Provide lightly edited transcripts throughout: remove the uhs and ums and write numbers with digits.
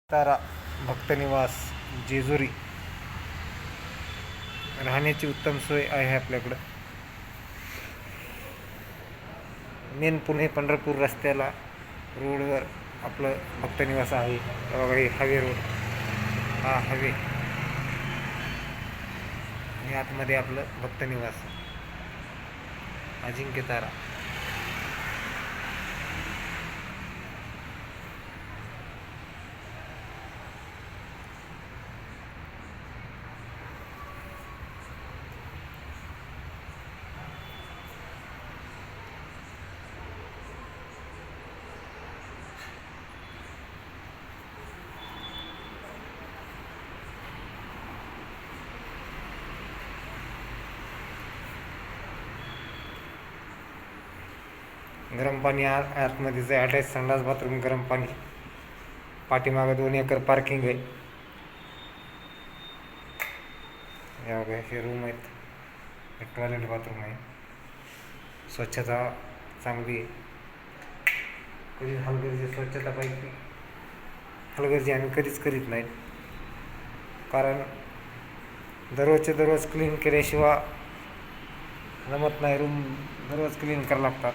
तारा भक्तनिवास जेजुरी राहण्याची उत्तम सोय आहे आपल्याकडं. मेन पुणे पंढरपूर रस्त्याला रोडवर आपलं भक्तनिवास आहे. बघा हे हायवे रोड, हा हायवे आणि आतमध्ये आपलं भक्तनिवास अजिंक्य तारा. गरम पाणी आतमध्ये जे अटॅच संडास बाथरूम, गरम पाणी, पाठीमागं 2 एकर पार्किंग आहे. या बघा हे रूम आहेत, हे टॉयलेट बाथरूम आहे. स्वच्छता चांगली आहे. कधी हलगर्जी स्वच्छता पाहिजे, हलगर्जी आम्ही कधीच करीत नाहीत, कारण दररोजचे दररोज क्लीन केल्याशिवाय जमत नाही. रूम दररोज क्लीन करावं लागतात,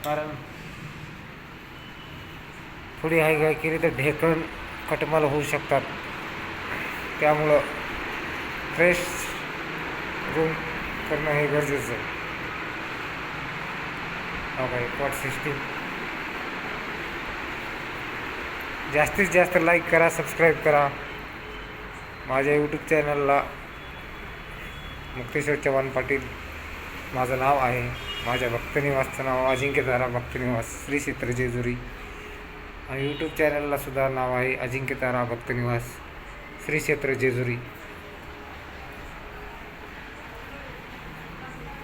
कारण थोडी हायगाय केली तर ढेकण कटमाल होऊ शकतात. त्यामुळं फ्रेश रूम करणं हे गरजेचं आहे. बघा कॉट सिस्टीम. जास्तीत जास्त लाईक करा, सबस्क्राईब करा. माझ्या यूट्यूब चॅनलला मुक्तेश्वर चव्हाण पाटील माझं नाव आहे. माझ्या भक्तनिवासचं नाव अजिंक्य तारा भक्तनिवास श्री क्षेत्र जेजुरी. आणि यूट्यूब चॅनलला सुद्धा नाव आहे अजिंक्य तारा भक्तनिवास श्री क्षेत्र जेजुरी.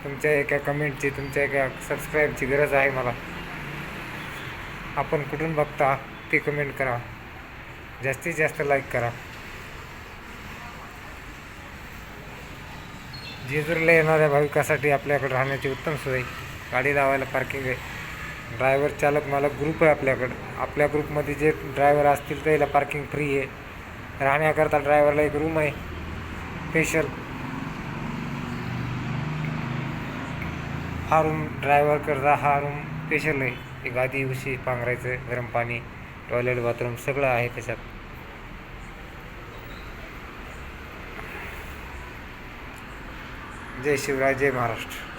तुमच्या एका कमेंटची, तुमच्या एका सबस्क्राईबची गरज आहे मला. आपण कुठून बघता ते कमेंट करा, जास्तीत जास्त लाईक करा. जेजुरीला येणाऱ्या भाविकासाठी आपल्याकडे राहण्याची उत्तम सोय, गाडी लावायला पार्किंग आहे. ड्रायव्हर, चालक, मालक ग्रुप आहे आपल्याकडं. आपल्या ग्रुपमध्ये जे ड्रायव्हर असतील त्याला पार्किंग फ्री आहे. राहण्याकरता ड्रायव्हरला एक रूम आहे स्पेशल. हा रूम ड्रायव्हर करता, हा रूम स्पेशल आहे. एक गादी, उशी, पांघरायचं, गरम पाणी, टॉयलेट बाथरूम सगळं आहे त्याच्यात. जय शिवराय, जय महाराष्ट्र.